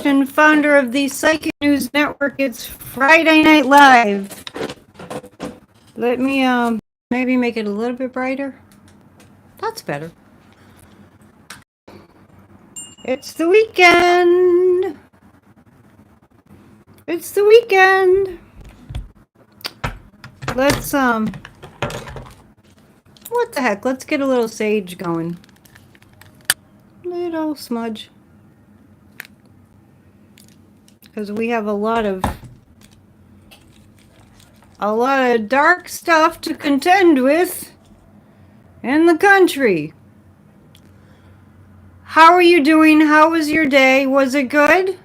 and founder of the Psychic News Network. It's Friday Night Live. Let me maybe make it a little bit brighter. That's better. It's the weekend. It's the weekend. Let's what the heck? Let's get a little sage going. Little smudge. Because we have a lot of dark stuff to contend with in the country. How are you doing? How was your day? Was it good?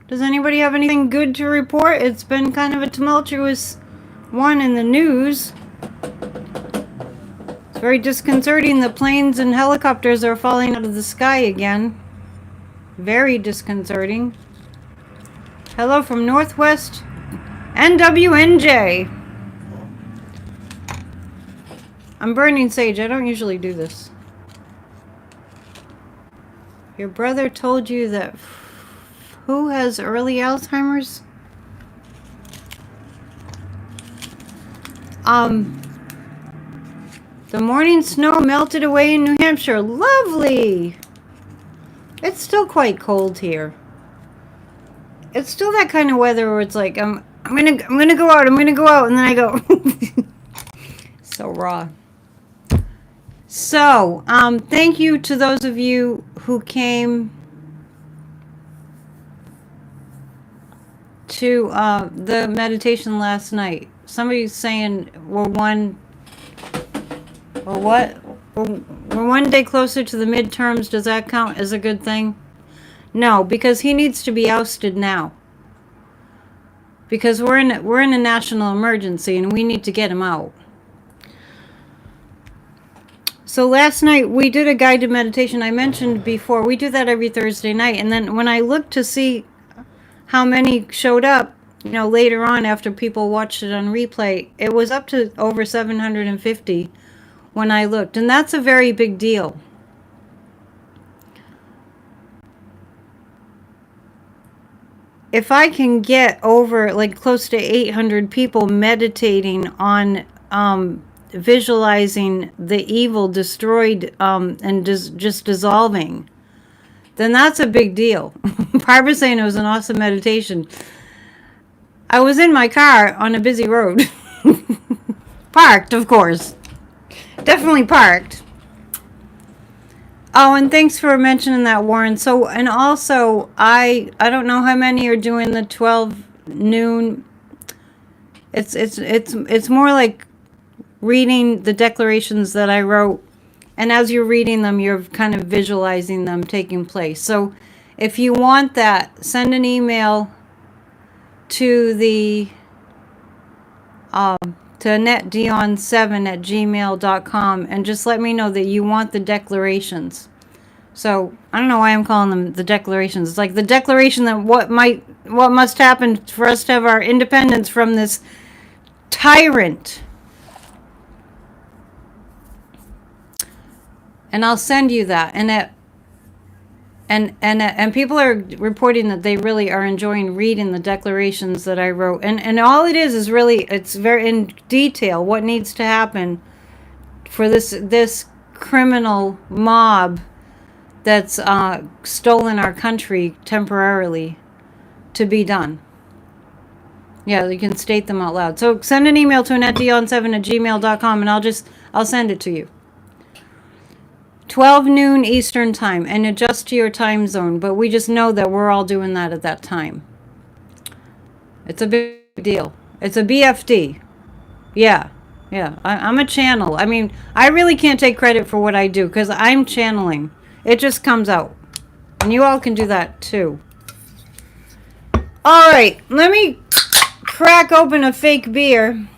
Does anybody have anything good to report? It's been kind of a tumultuous one in the news. It's very disconcerting. The planes and helicopters are falling out of the sky again. Very disconcerting. Hello from Northwest NWNJ. I'm burning sage. I don't usually do this. Your brother told you that who has early Alzheimer's? The morning snow melted away in New Hampshire. Lovely. It's still quite cold here. It's still that kind of weather where it's like I'm gonna go out, and then I go so raw. So thank you to those of you who came to the meditation last night. Somebody's saying we're one day closer to the midterms. Does that count as a good thing? No, because he needs to be ousted now. Because we're in a national emergency and we need to get him out. So last night we did a guided meditation. I mentioned before, we do that every Thursday night. And then when I looked to see how many showed up, later on after people watched it on replay, it was up to over 750 when I looked. And that's a very big deal. If I can get over close to 800 people meditating on visualizing the evil destroyed and just dissolving, then that's a big deal. Barbara's saying it was an awesome meditation. I was in my car on a busy road. Parked, of course. Definitely parked. Oh, and thanks for mentioning that, Warren. So, and also, I don't know how many are doing the 12 noon. It's more like reading the declarations that I wrote, and as you're reading them, you're kind of visualizing them taking place. So, if you want that, send an email to the to AnnetteDion7@gmail.com and just let me know that you want the declarations. So I don't know why I'm calling them the declarations. It's like the declaration that what must happen for us to have our independence from this tyrant. And I'll send you that. And people are reporting that they really are enjoying reading the declarations that I wrote. And all it is really, it's very in detail what needs to happen for this criminal mob that's stolen our country temporarily to be done. Yeah, you can state them out loud. So send an email to AnnetteDion7@gmail.com and I'll send it to you. 12 noon Eastern time, and adjust to your time zone, but we just know that we're all doing that at that time. It's a big deal. It's a BFD. Yeah. I'm a channel. I mean, I really can't take credit for what I do because I'm channeling. It just comes out. And you all can do that too. All right, let me crack open a fake beer.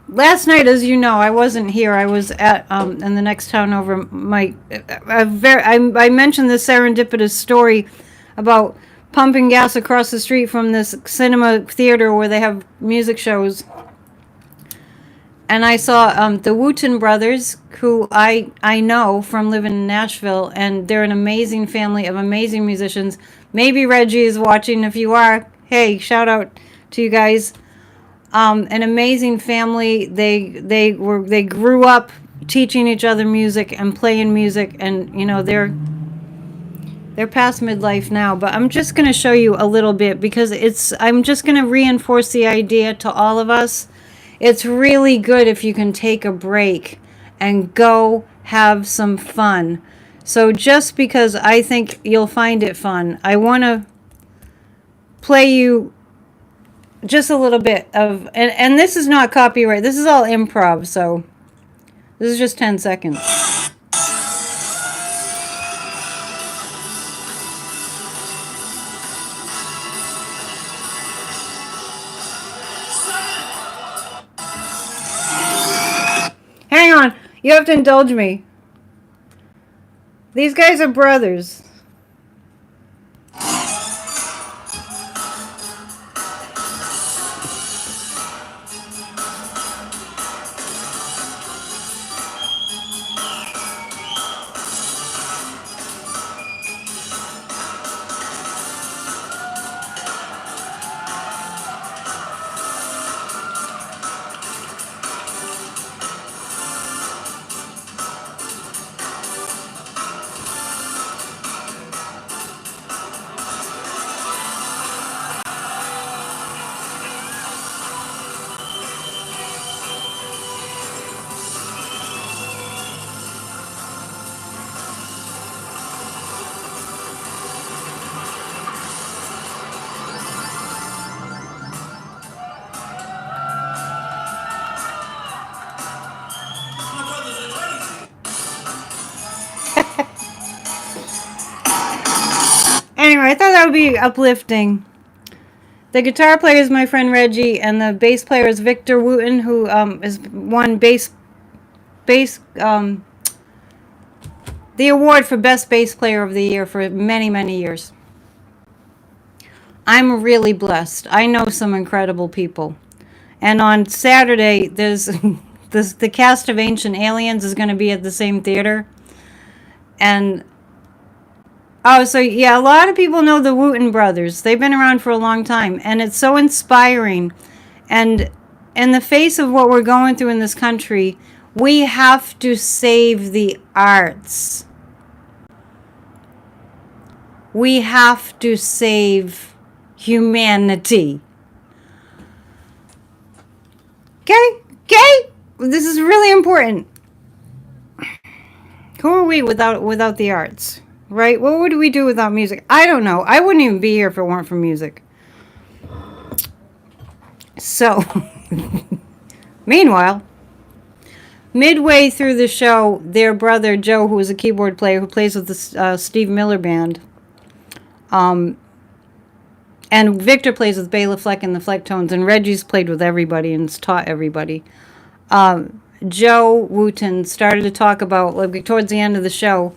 Last night, as you know, I wasn't here. I was at in the next town over. I mentioned this serendipitous story about pumping gas across the street from this cinema theater where they have music shows. And I saw the Wooten brothers, who I know from living in Nashville, and they're an amazing family of amazing musicians. Maybe Reggie is watching. If you are, hey, shout out to you guys. An amazing family. They grew up teaching each other music and playing music, and you know they're past midlife now. But I'm just going to show you a little bit because I'm just going to reinforce the idea to all of us. It's really good if you can take a break and go have some fun. So just because I think you'll find it fun, I want to play you just a little bit of, and this is not copyright. This is all improv, so this is just 10 seconds. Hang on, you have to indulge me. These guys are brothers. Anyway, I thought that would be uplifting. The guitar player is my friend Reggie, and the bass player is Victor Wooten, who has won the award for Best Bass Player of the Year for many, many years. I'm really blessed. I know some incredible people. And on Saturday, there's the cast of Ancient Aliens is going to be at the same theater. And oh, so yeah, a lot of people know the Wooten brothers. They've been around for a long time, and it's so inspiring. And in the face of what we're going through in this country, we have to save the arts. We have to save humanity. Okay? Okay? This is really important. Who are we without the arts? Right? What would we do without music? I don't know. I wouldn't even be here if it weren't for music. So, meanwhile, midway through the show, their brother Joe, who is a keyboard player who plays with the Steve Miller Band, and Victor plays with Bela Fleck and the Flecktones, and Reggie's played with everybody and has taught everybody. Joe Wooten started to talk about, like, towards the end of the show,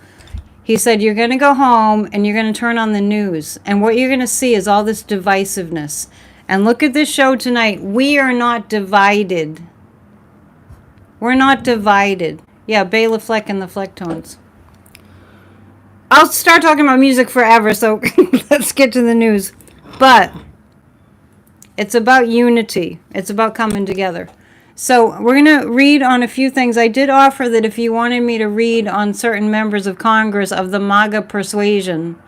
he said, you're going to go home and you're going to turn on the news. And what you're going to see is all this divisiveness. And look at this show tonight. We are not divided. We're not divided. Yeah, Bela Fleck and the Flecktones. I'll start talking about music forever, so let's get to the news. But it's about unity. It's about coming together. So we're going to read on a few things. I did offer that if you wanted me to read on certain members of Congress of the MAGA persuasion,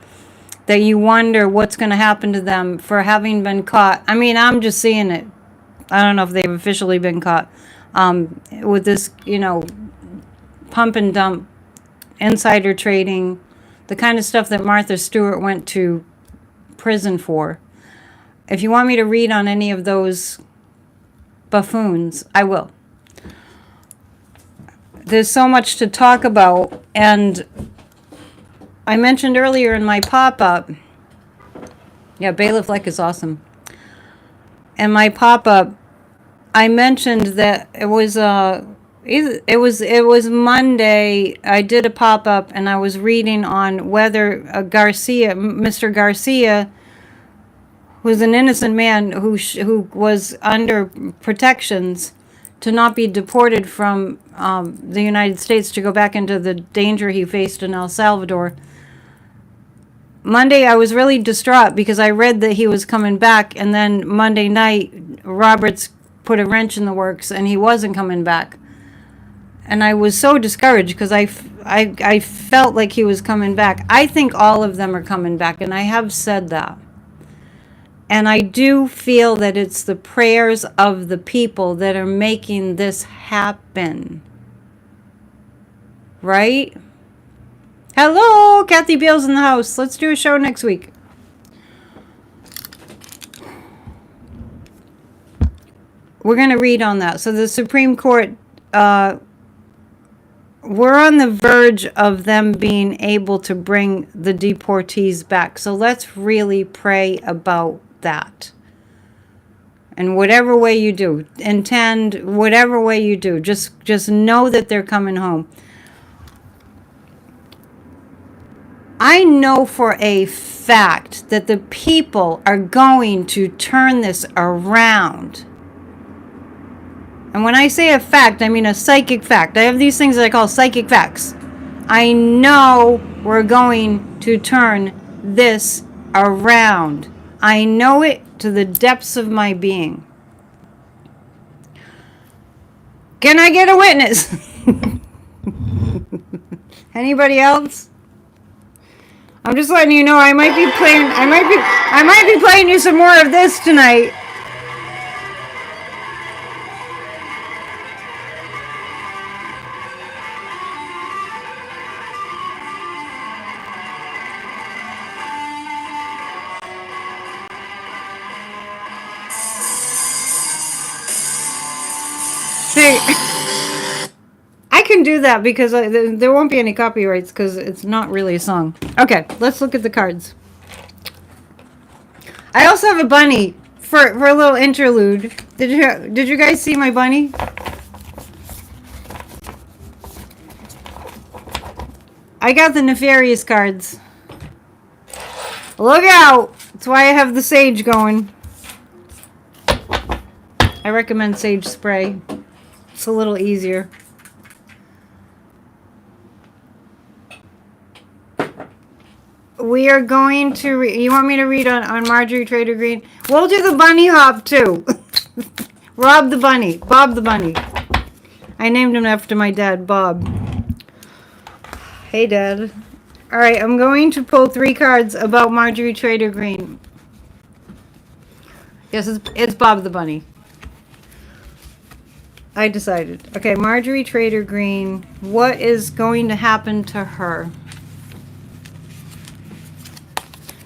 that you wonder what's going to happen to them for having been caught. I mean, I'm just seeing it. I don't know if they've officially been caught with this, pump and dump, insider trading, the kind of stuff that Martha Stewart went to prison for. If you want me to read on any of those buffoons, I will. There's so much to talk about, and I mentioned earlier in my pop-up, yeah, Bela Fleck is awesome. In my pop-up, I mentioned that it was Monday. I did a pop-up, and I was reading on whether Mr. Garcia, who's an innocent man who was under protections, to not be deported from the United States to go back into the danger he faced in El Salvador. Monday, I was really distraught because I read that he was coming back, and then Monday night, Roberts put a wrench in the works, and he wasn't coming back. And I was so discouraged because I felt like he was coming back. I think all of them are coming back, and I have said that. And I do feel that it's the prayers of the people that are making this happen. Right? Hello, Kathy Beale's in the house. Let's do a show next week. We're going to read on that. So the Supreme Court, we're on the verge of them being able to bring the deportees back. So let's really pray about that. And whatever way you do, intend, whatever way you do, just know that they're coming home. I know for a fact that the people are going to turn this around. And when I say a fact, I mean a psychic fact. I have these things that I call psychic facts. I know we're going to turn this around. I know it to the depths of my being. Can I get a witness? Anybody else? I'm just letting you know I might be playing you some more of this tonight. See, I can do that because there won't be any copyrights because it's not really a song. Okay, let's look at the cards. I also have a bunny for a little interlude. Did you guys see my bunny? I got the nefarious cards. Look out! That's why I have the sage going. I recommend sage spray. It's a little easier. We are going to you want me to read on Marjorie Trader Green? We'll do the bunny hop too. Rob the bunny. Bob the bunny. I named him after my dad, Bob. Hey, Dad. Alright, I'm going to pull 3 cards about Marjorie Trader Green. Yes, it's Bob the bunny. I decided. Okay, Marjorie Trader Green. What is going to happen to her?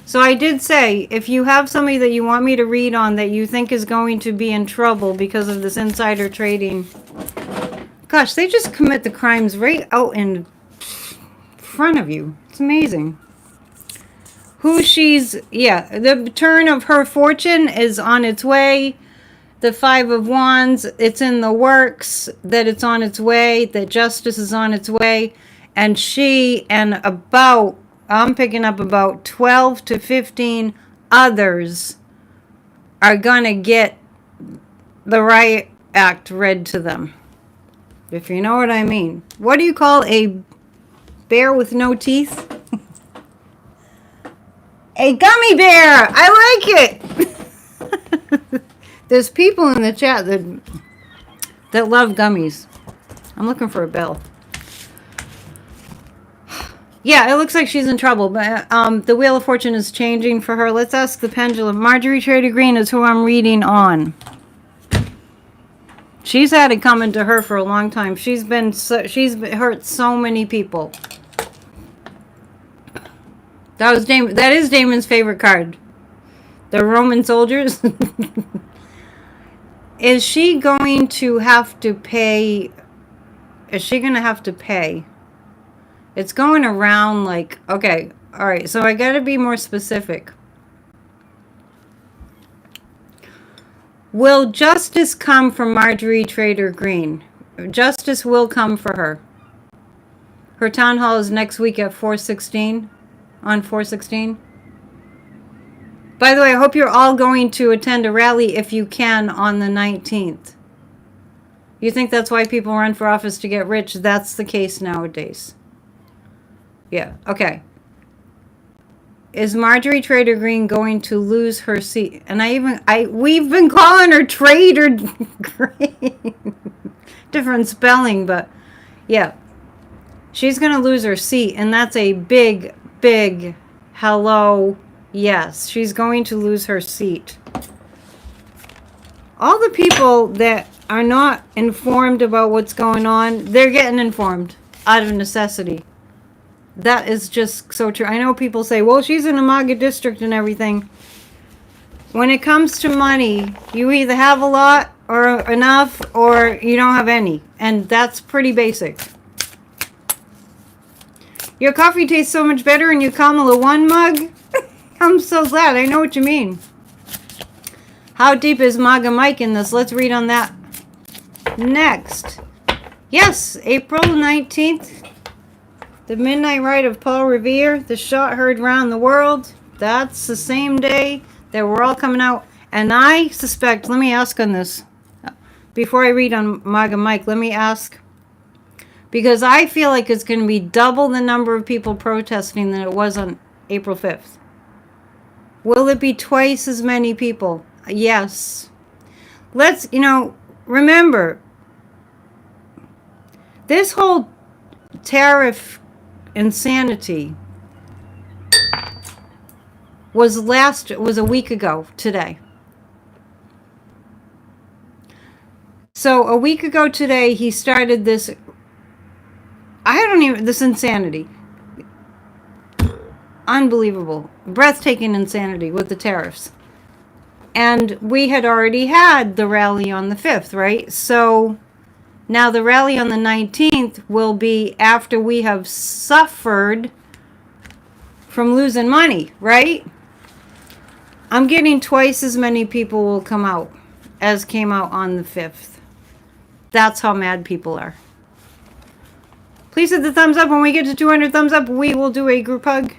So I did say, if you have somebody that you want me to read on that you think is going to be in trouble because of this insider trading. Gosh, they just commit the crimes right out in front of you. It's amazing. The turn of her fortune is on its way. The 5 of Wands, it's in the works, that it's on its way, that justice is on its way. And she and I'm picking up about 12 to 15 others are going to get the Riot Act read to them. If you know what I mean. What do you call a bear with no teeth? A gummy bear! I like it! There's people in the chat that love gummies. I'm looking for a bell. Yeah, it looks like she's in trouble, but the Wheel of Fortune is changing for her. Let's ask the pendulum. Marjorie Trader Green is who I'm reading on. She's had it coming to her for a long time. She's hurt so many people. That is Damon's favorite card. The Roman soldiers. Is she going to have to pay? Is she going to have to pay? It's going around like, okay, all right, so I got to be more specific. Will justice come from Marjorie Trader Green? Justice will come for her. Her town hall is next week at 4/16, on 4/16. By the way, I hope you're all going to attend a rally if you can on the 19th. You think that's why people run for office to get rich? That's the case nowadays. Yeah, okay. Is Marjorie Trader Green going to lose her seat? And we've been calling her Trader Green. Different spelling, but yeah. She's going to lose her seat, and that's a big, big hello. Yes, she's going to lose her seat. All the people that are not informed about what's going on, they're getting informed out of necessity. That is just so true. I know people say, well, she's in a MAGA district and everything. When it comes to money, you either have a lot or enough or you don't have any. And that's pretty basic. Your coffee tastes so much better in your Kamala 1 mug. I'm so glad. I know what you mean. How deep is MAGA Mike in this? Let's read on that next. Yes, April 19th. The midnight ride of Paul Revere, the shot heard round the world. That's the same day that we're all coming out. And I suspect, let me ask on this. Before I read on MAGA Mike, let me ask. Because I feel like it's going to be double the number of people protesting than it was on April 5th. Will it be twice as many people? Yes. Let's, remember, this whole tariff insanity was a week ago today. So a week ago today, he started this, this insanity. Unbelievable. Breathtaking insanity with the tariffs. And we had already had the rally on the 5th, right? So now the rally on the 19th will be after we have suffered from losing money, right? I'm getting twice as many people will come out as came out on the 5th. That's how mad people are. Please hit the thumbs up. When we get to 200 thumbs up, we will do a group hug.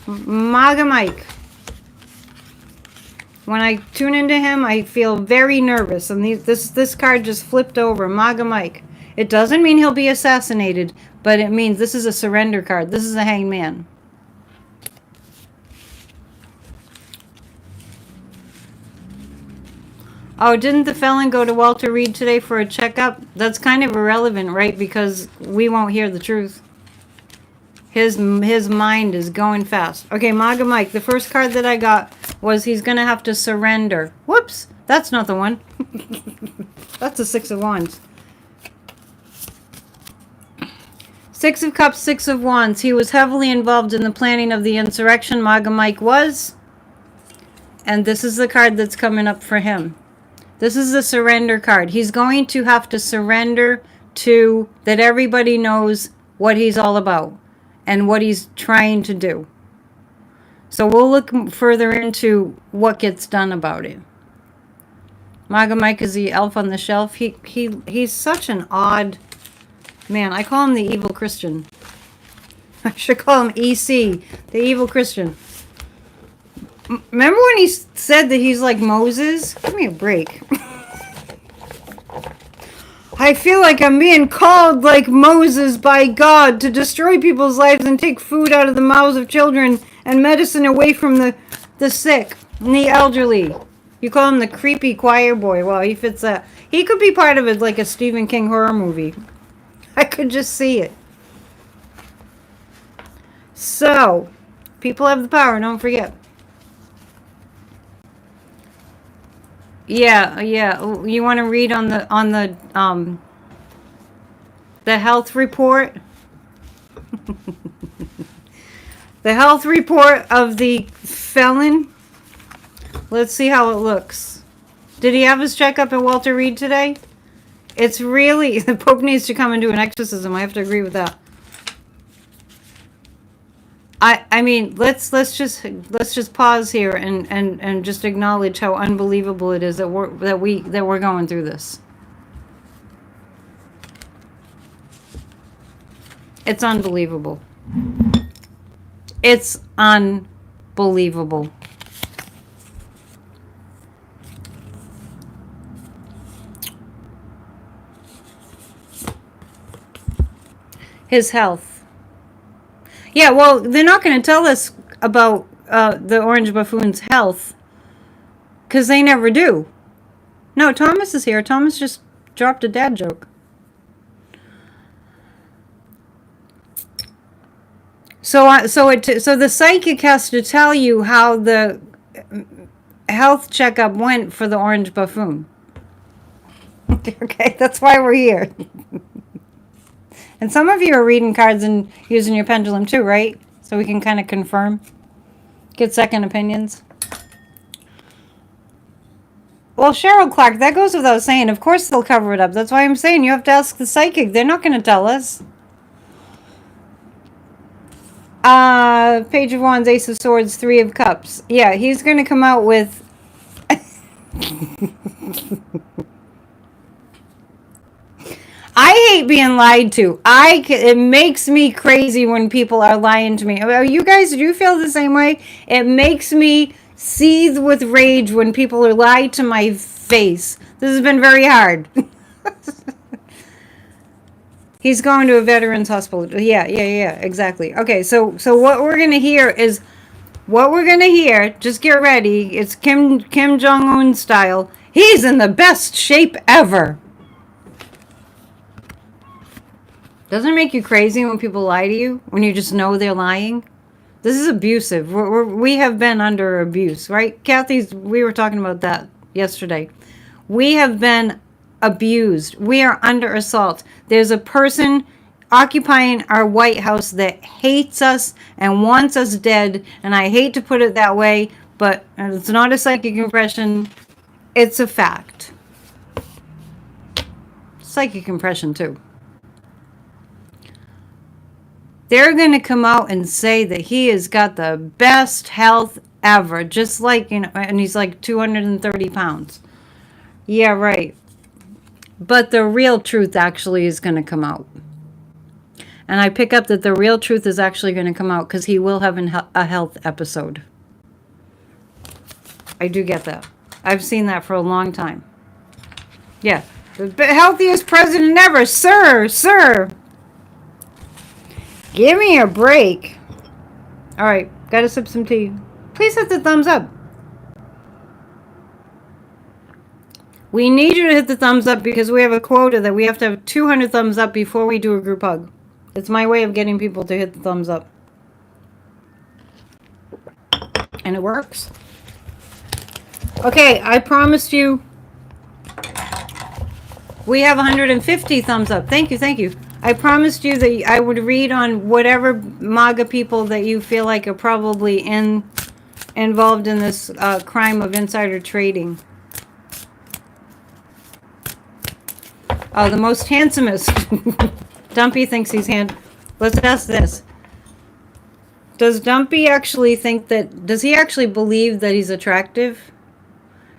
MAGA Mike. When I tune into him, I feel very nervous. And this card just flipped over. MAGA Mike. It doesn't mean he'll be assassinated, but it means this is a surrender card. This is a hanged man. Oh, didn't the felon go to Walter Reed today for a checkup? That's kind of irrelevant, right? Because we won't hear the truth. His mind is going fast. Okay, MAGA Mike. The first card that I got was he's going to have to surrender. Whoops. That's not the one. That's a 6 of Wands. 6 of Cups, 6 of Wands. He was heavily involved in the planning of the insurrection. MAGA Mike was. And this is the card that's coming up for him. This is the surrender card. He's going to have to surrender to that everybody knows what he's all about and what he's trying to do. So we'll look further into what gets done about it. MAGA Mike is the elf on the shelf. He's such an odd man. I call him the evil Christian. I should call him EC, the evil Christian. Remember when he said that he's like Moses? Give me a break. I feel like I'm being called like Moses by God to destroy people's lives and take food out of the mouths of children and medicine away from the sick and the elderly. You call him the creepy choir boy. Well, he fits that. He could be part of it like a Stephen King horror movie. I could just see it. So, people have the power, don't forget. Yeah. You want to read on the health report? The health report of the felon. Let's see how it looks. Did he have his checkup at Walter Reed today? It's really, the Pope needs to come and do an exorcism. I have to agree with that. I mean, let's just pause here and just acknowledge how unbelievable it is that we're going through this. It's unbelievable. It's unbelievable. His health. Yeah, well, they're not going to tell us about the orange buffoon's health because they never do. No, Thomas is here. Thomas just dropped a dad joke. So the psychic has to tell you how the health checkup went for the orange buffoon. Okay, that's why we're here. And some of you are reading cards and using your pendulum too, right? So we can kind of confirm, get second opinions. Well, Cheryl Clark, that goes without saying. Of course they'll cover it up. That's why I'm saying you have to ask the psychic. They're not going to tell us. Page of Wands, Ace of Swords, Three of Cups. Yeah, he's going to come out with... I hate being lied to. It makes me crazy when people are lying to me. You guys, do you feel the same way? It makes me seethe with rage when people are lied to my face. This has been very hard. He's going to a veterans hospital. Yeah, exactly. Okay, so what we're going to hear is... What we're going to hear, just get ready. It's Kim Jong-un style. He's in the best shape ever. Doesn't it make you crazy when people lie to you? When you just know they're lying? This is abusive. We have been under abuse, right? We were talking about that yesterday. We have been abused. We are under assault. There's a person occupying our White House that hates us and wants us dead. And I hate to put it that way, but it's not a psychic impression. It's a fact. Psychic impression, too. They're going to come out and say that he has got the best health ever. Just like, and he's like 230 pounds. Yeah, right. But the real truth actually is going to come out. And I pick up that the real truth is actually going to come out because he will have a health episode. I do get that. I've seen that for a long time. Yeah. The healthiest president ever. Sir. Give me a break. All right. Got to sip some tea. Please hit the thumbs up. We need you to hit the thumbs up because we have a quota that we have to have 200 thumbs up before we do a group hug. It's my way of getting people to hit the thumbs up. And it works. Okay, I promised you. We have 150 thumbs up. Thank you. I promised you that I would read on whatever MAGA people that you feel like are probably involved in this crime of insider trading. Oh, the most handsomest. Dumpy thinks he's Let's ask this. Does Dumpy actually think that... Does he actually believe that he's attractive?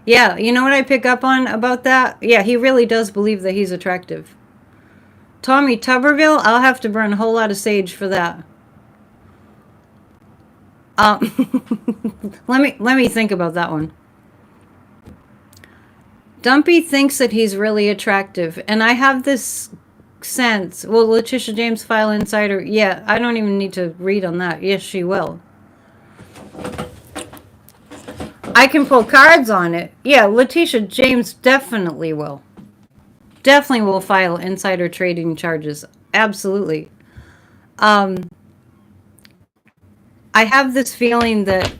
Yeah, you know what I pick up on about that? Yeah, he really does believe that he's attractive. Tommy Tuberville, I'll have to burn a whole lot of sage for that. Let me think about that one. Dumpy thinks that he's really attractive, and I have this sense. Well, Letitia James File Insider, yeah, I don't even need to read on that. Yes, she will. I can pull cards on it. Yeah, Letitia James definitely will. Definitely will file insider trading charges. Absolutely. I have this feeling that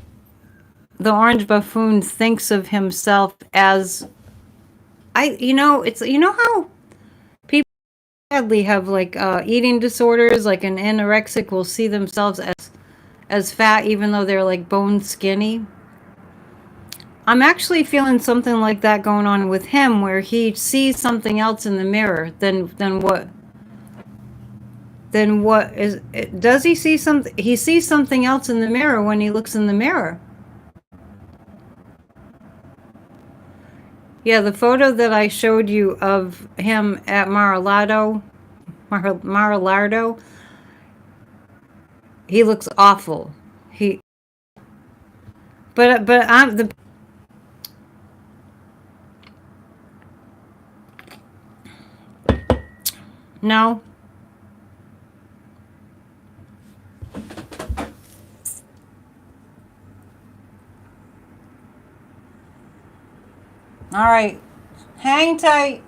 the Orange Buffoon thinks of himself as... it's how people sadly have like eating disorders, like an anorexic will see themselves as fat even though they're like bone skinny. I'm actually feeling something like that going on with him, where he sees something else in the mirror than what is... Does he see something? He sees something else in the mirror when he looks in the mirror. Yeah, the photo that I showed you of him at Mar-a-Lago, he looks awful. But I'm the... No. All right. Hang tight.